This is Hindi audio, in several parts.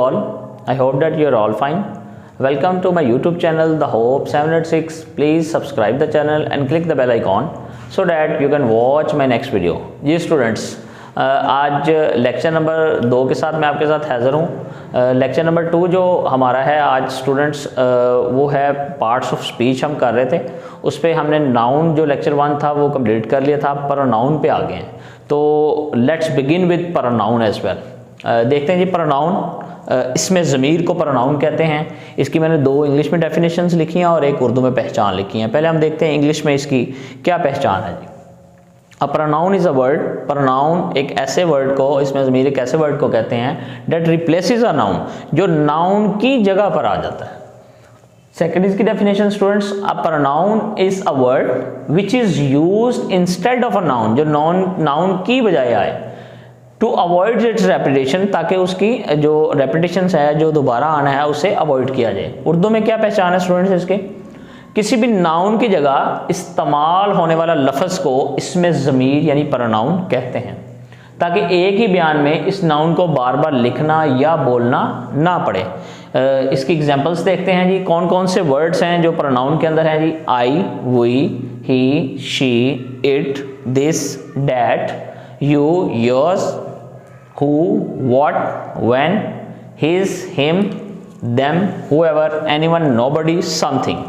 all. I hope that you are all fine. Welcome to my YouTube channel, The Hope 786. Please subscribe the channel and click the bell icon so that you can watch my next video. जी स्टूडेंट्स, आज लेक्चर नंबर 2 के साथ मैं आपके साथ हाज़िर हूँ। लेक्चर नंबर 2 जो हमारा है आज स्टूडेंट्स, वो है पार्ट्स ऑफ स्पीच हम कर रहे थे। उस पर हमने नाउन जो लेक्चर 1 था वो कंप्लीट कर लिया था, प्रोनाउन पे आ गए हैं। तो let's begin with pronoun as well. देखते हैं जी प्रोनाउन, इसमें ज़मीर को प्रोनाउन कहते हैं। इसकी मैंने 2 इंग्लिश में डेफिनेशंस लिखी हैं और एक उर्दू में पहचान लिखी हैं। पहले हम देखते हैं इंग्लिश में इसकी क्या पहचान है जी। A pronoun is a word, pronoun एक ऐसे वर्ड को, इसमें ज़मीर एक ऐसे वर्ड को कहते हैं डेट रिप्लेसेस अ नाउन, जो नाउन की जगह पर आ जाता है। सेकेंड इसकी definition students, a pronoun is a word which is used instead of a noun, जो नाउन की बजाय आए, टू अवॉइड इट्स रेपिटेशन, ताकि उसकी जो रेपिटेशन है, जो दोबारा आना है, उसे अवॉइड किया जाए। उर्दू में क्या पहचान है स्टूडेंट्स इसके? किसी भी नाउन की जगह इस्तेमाल होने वाला लफ्ज़ को इसमें ज़मीर यानी प्रोनाउन कहते हैं, ताकि एक ही बयान में इस नाउन को बार बार लिखना या बोलना ना पड़े। इसकी एग्जांपल्स देखते हैं जी। कौन कौन से वर्ड्स हैं जो प्रोनाउन के अंदर हैं जी? I, we, he, she, it, this, that, you, yours, who, what, when, his, him, them, whoever, anyone, nobody, something।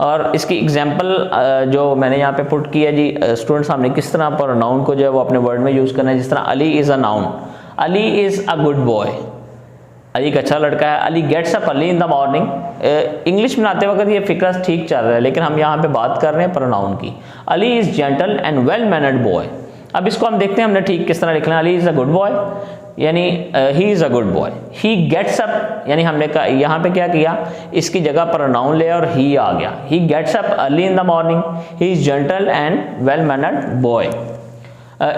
और इसकी एग्जांपल जो मैंने यहाँ पे पुट की है जी स्टूडेंट्स, हमने किस तरह प्रोनाउन को जो है वो अपने वर्ड में यूज़ करना है। जिस तरह Ali is a noun, Ali is a good boy, Ali एक अच्छा लड़का है। Ali gets up early in the morning. English में आते वक्त ये फिक्रा ठीक चल रहा है, लेकिन हम यहाँ पे बात कर रहे हैं प्रोनाउन की। Ali is gentle and well mannered boy. अब इसको हम देखते हैं हमने ठीक किस तरह लिखना है। Ali is a good boy यानी he is a good boy. He gets up यानी हमने कहा यहाँ पे क्या किया, इसकी जगह प्रोनाउन ले और ही आ गया। He gets up early in the morning, he is gentle and well mannered boy.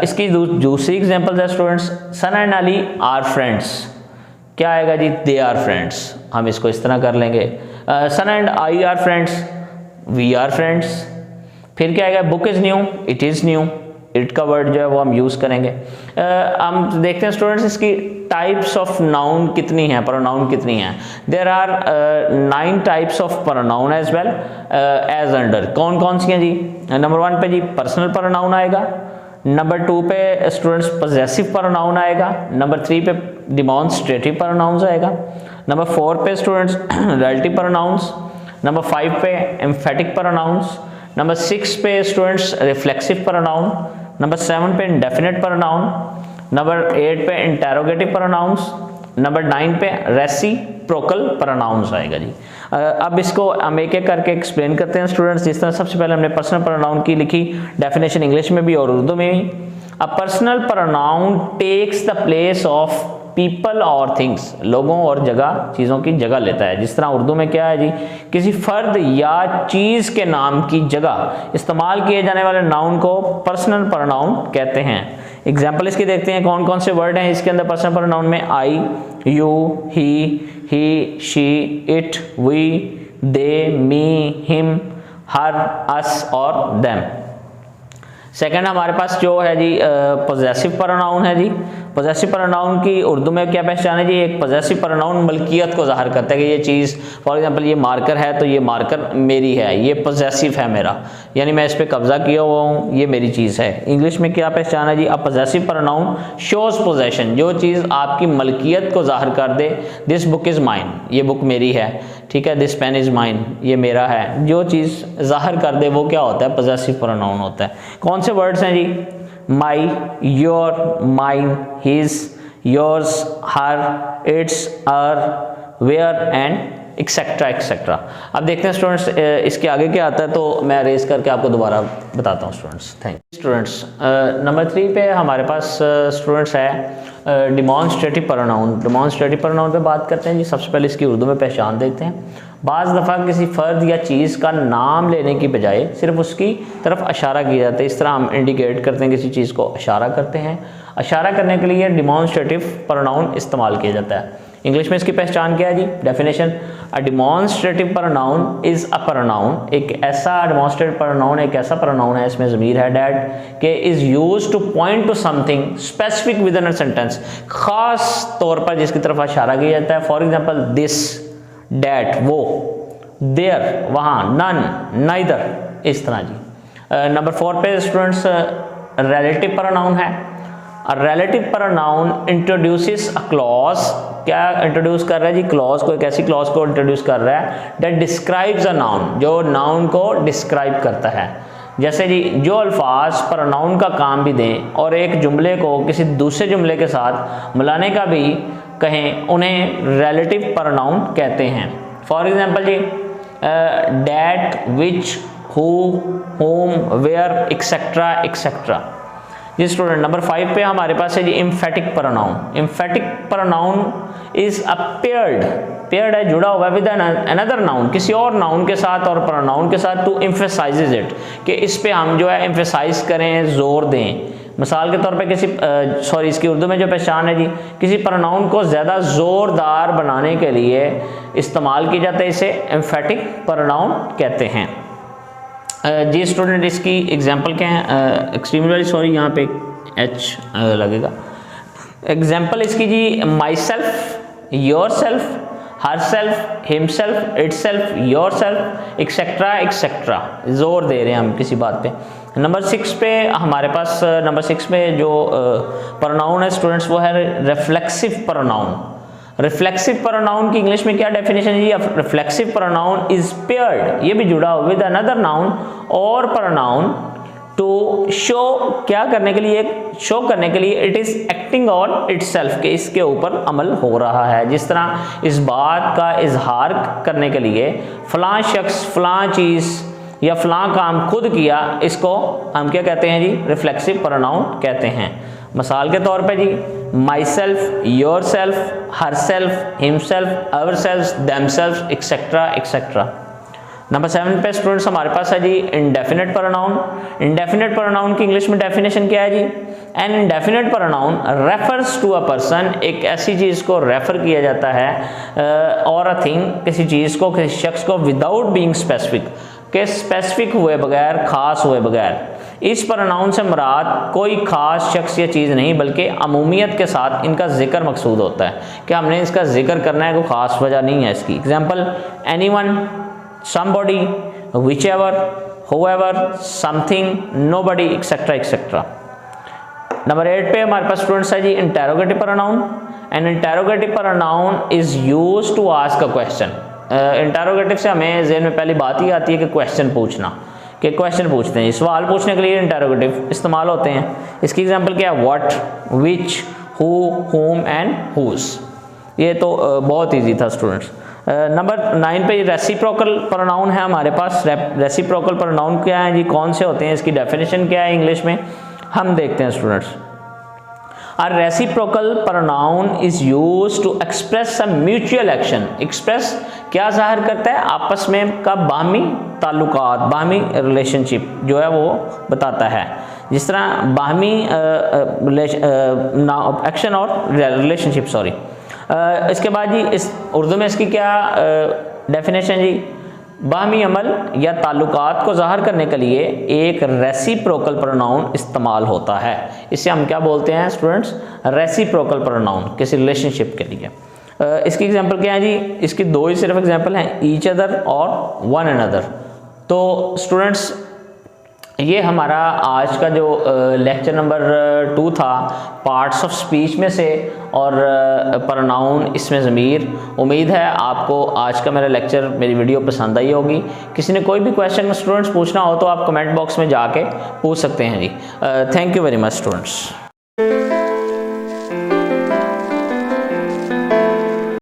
इसकी दूसरी एग्जांपल है students, son and Ali are friends. क्या आएगा जी? They are friends. हम इसको इस तरह कर लेंगे, son and I are friends, we are friends. फिर क्या आएगा? Book is new, it is new. It का वर्ड जो है वो हम यूज़ करेंगे। हम देखते हैं स्टूडेंट्स इसकी टाइप्स ऑफ नाउन कितनी हैं, प्रोनाउन कितनी हैं। There are 9 types of pronoun as well as under. कौन कौन सी हैं जी? नंबर 1 पे जी पर्सनल प्रोनाउन आएगा। नंबर 2 पे स्टूडेंट्स पॉजेसिव प्रोनाउन आएगा। नंबर 3 पे डिमॉन्स्ट्रेटिव प्रोनाउंस आएगा। नंबर 4 पे स्टूडेंट्स रिलेटिव प्रोनाउंस। नंबर 5 पे एम्फेटिक प्रोनाउंस। नंबर 6 पे स्टूडेंट्स रिफ्लेक्सिव प्रोनाउन। नंबर 7 पे इंडेफिनिट प्रोनाउन। नंबर 8 पे इंटेरोगेटिव प्रोनाउंस। नंबर 9 पे रेसिप्रोकल प्रोनाउंस आएगा जी। अब इसको हम एक एक करके एक्सप्लेन करते हैं स्टूडेंट्स। जिस तरह सबसे पहले हमने पर्सनल प्रोनाउन की लिखी डेफिनेशन इंग्लिश में भी और उर्दू में भी। A personal pronoun takes the place of people और थिंग्स, लोगों और जगह, चीज़ों की जगह लेता है। जिस तरह उर्दू में क्या है जी, किसी फर्द या चीज़ के नाम की जगह इस्तेमाल किए जाने वाले नाउन को पर्सनल प्रोनाउन कहते हैं। एग्जाम्पल इसकी देखते हैं कौन कौन से वर्ड हैं इसके अंदर पर्सनल प्रोनाउन में। I, you, he, she, it, we, they, me, him, her, us और देम। सेकंड हमारे पास जो है जी पॉजेसिव प्रोनाउन है जी। पॉजेसिव प्रोनाउन की उर्दू में क्या पहचान है जी? एक पॉजेसिव प्रोनाउन मलकियत को ज़ाहिर करता है कि ये चीज़, फॉर एग्जांपल ये मार्कर है तो ये मार्कर मेरी है, ये पॉजेसिव है मेरा, यानी मैं इस पर कब्जा किया हुआ हूँ, ये मेरी चीज़ है। इंग्लिश में क्या पहचान है जी? अ पॉजेसिव प्रोनाउन शोज पोजेशन, जो चीज़ आपकी मलकियत को ज़ाहिर कर दे। दिस बुक इज़ माइन, ये बुक मेरी है, ठीक है। दिस पेन इज़ माइन, ये मेरा है। जो चीज़ ज़ाहिर कर दे वो क्या होता है? पॉजेसिव प्रोनाउन होता है। कौन से वर्ड्स हैं जी? My, your, mine, his, yours, her, its, our, where and etcetera etcetera. अब देखते हैं स्टूडेंट्स इसके आगे क्या आता है, तो मैं अरेज करके आपको दोबारा बताता हूँ students. Thank you students. Number 3 पे हमारे पास स्टूडेंट्स है डिमॉन्स्ट्रेटिव प्रोनाउन। डिमॉन्स्ट्रेटिव प्रोनाउन पे बात करते हैं जी। सबसे पहले इसकी उर्दू में पहचान देखते हैं। बाज़ दफ़ा किसी फ़र्द या चीज़ का नाम लेने की बजाय सिर्फ उसकी तरफ इशारा किया जाता है। इस तरह हम इंडिकेट करते हैं, किसी चीज़ को इशारा करते हैं। इशारा करने के लिए डिमॉन्स्ट्रेटिव प्रोनाउन इस्तेमाल किया जाता है। इंग्लिश में इसकी पहचान क्या है जी? Definition, a demonstrative pronoun is a pronoun, एक ऐसा डिमॉन्स्ट्रेटिव प्रोनाउन एक ऐसा प्रोनाउन है, इसमें ज़मीर है डैट के is use two point two something specific with in a sentence, खास तौर पर जिसकी तरफ इशारा किया जाता है। फॉर एग्जांपल दिस, डैट वो, देयर वहाँ, नन नाइदर, इस तरह जी। नंबर 4 पे स्टूडेंट्स रिलेटिव प्रोनाउन है। Relative pronoun introduces a clause, क्या इंट्रोड्यूस कर रहा है जी? क्लॉज को, एक ऐसी क्लॉज को इंट्रोड्यूस कर रहा है दैट डिस्क्राइब्स अ नाउन, जो नाउन को डिस्क्राइब करता है। जैसे जी जो अल्फाज प्रोनाउन का काम भी दें और एक जुमले को किसी दूसरे जुमले के साथ मिलाने का भी कहें, उन्हें रिलेटिव प्रोनाउन कहते हैं। फॉर एग्जांपल जी that, which, who, whom, where, etcetera etcetera. जी स्टूडेंट नंबर 5 पे हमारे पास है जी emphatic pronoun. Emphatic pronoun is a paired, paired है, जुड़ा हुआ है विद अनदर नाउन, किसी और नाउन के साथ और प्रोनाउन के साथ, टू एम्फेसाइजेज इट, कि इस पे हम जो है एम्फेसाइज करें, जोर दें। मिसाल के तौर पे किसी इसकी उर्दू में जो पहचान है जी, किसी प्रोनाउन को ज़्यादा ज़ोरदार बनाने के लिए इस्तेमाल की जाता है, इसे एम्फेटिक प्रोनाउन कहते हैं। जी स्टूडेंट इसकी एग्जांपल क्या है? एक्सट्रीमली सॉरी, यहाँ पे एच लगेगा। एग्जांपल इसकी जी myself, yourself, herself, himself, itself, yourself, etcetera etcetera, जोर दे रहे हैं हम किसी बात पे। नंबर 6 पे हमारे पास नंबर 6 पे जो प्रोनाउन है स्टूडेंट्स वो है रिफ्लेक्सिव प्रोनाउन। रिफ्लेक्सिव प्रोनाउन की इंग्लिश में क्या डेफिनेशन है जी? रिफ्लेक्सिव प्रोनाउन इज पेयर्ड, ये भी जुड़ा विद अनदर नाउन और प्रोनाउन टू शो, क्या करने के लिए? शो करने के लिए it is acting on itself, के इसके ऊपर अमल हो रहा है। जिस तरह इस बात का इजहार करने के लिए फलां शख्स फलां चीज़ या फलां काम खुद किया, इसको हम क्या कहते हैं जी? रिफ्लेक्सिव प्रोनाउन कहते हैं। मिसाल के तौर पे जी myself, yourself, herself, himself, ourself, themself, etcetera etcetera. Number 7 पे स्टूडेंट्स हमारे पास है जी इंडेफिनिट प्रोनाउन। इंडेफिनिट प्रोनाउन की इंग्लिश में डेफिनेशन क्या है जी? An indefinite pronoun refers to a person, एक ऐसी चीज़ को रेफर किया जाता है और अ थिंग, किसी चीज़ को, किसी शख्स को, विदाउट बीइंग स्पेसिफिक, के स्पेसिफिक हुए बगैर, खास हुए बगैर। इस प्रोनाउन से मुराद कोई खास शख्स या चीज़ नहीं, बल्कि अमूमियत के साथ इनका जिक्र मकसूद होता है कि हमने इसका जिक्र करना है, कोई खास वजह नहीं है इसकी। Example anyone, somebody, whichever, whoever, something, nobody, etc. etc. Number 8 पे हमारे पास स्टूडेंट्स है जी interrogative pronoun. An interrogative pronoun is used to ask a question. Interrogative से हमें ज़हन में पहली बात ही आती है कि क्वेश्चन पूछना, कि क्वेश्चन पूछते हैं, सवाल पूछने के लिए इंटेरोगेटिव इस्तेमाल होते हैं। इसकी एग्जांपल क्या है? What, which, who, whom and whose. ये तो बहुत ईजी था स्टूडेंट्स। नंबर 9 पे रेसिप्रोकल प्रोनाउन है हमारे पास। रेसिप्रोकल प्रोनाउन क्या है जी? कौन से होते हैं? इसकी डेफिनेशन क्या है इंग्लिश में? हम देखते हैं students. A reciprocal pronoun is used to express some mutual action. Express क्या जाहिर करता है? आपस में का बाहमी ताल्लुकात, बाहमी रिलेशनशिप जो है वो बताता है। जिस तरह बाहमी एक्शन और रिलेशनशिप, सॉरी। इसके बाद जी इस उर्दू में इसकी क्या डेफिनेशन जी? बाहमी अमल या ताल्लुकात को ज़ाहिर करने के लिए एक रेसिप्रोकल प्रोनाउन इस्तेमाल होता है। इसे हम क्या बोलते हैं स्टूडेंट्स? रेसिप्रोकल प्रोनाउन, किसी रिलेशनशिप के लिए। इसकी एग्जांपल क्या है जी? इसकी दो ही सिर्फ एग्जांपल हैं, ईच अदर और वन अनदर। तो स्टूडेंट्स ये हमारा आज का जो लेक्चर नंबर 2 था पार्ट्स ऑफ स्पीच में से, और प्रोनाउन इसमें ज़मीर। उम्मीद है आपको आज का मेरा लेक्चर, मेरी वीडियो पसंद आई होगी। किसी ने कोई भी क्वेश्चन स्टूडेंट्स पूछना हो तो आप कमेंट बॉक्स में जाके पूछ सकते हैं जी। Thank you very much students.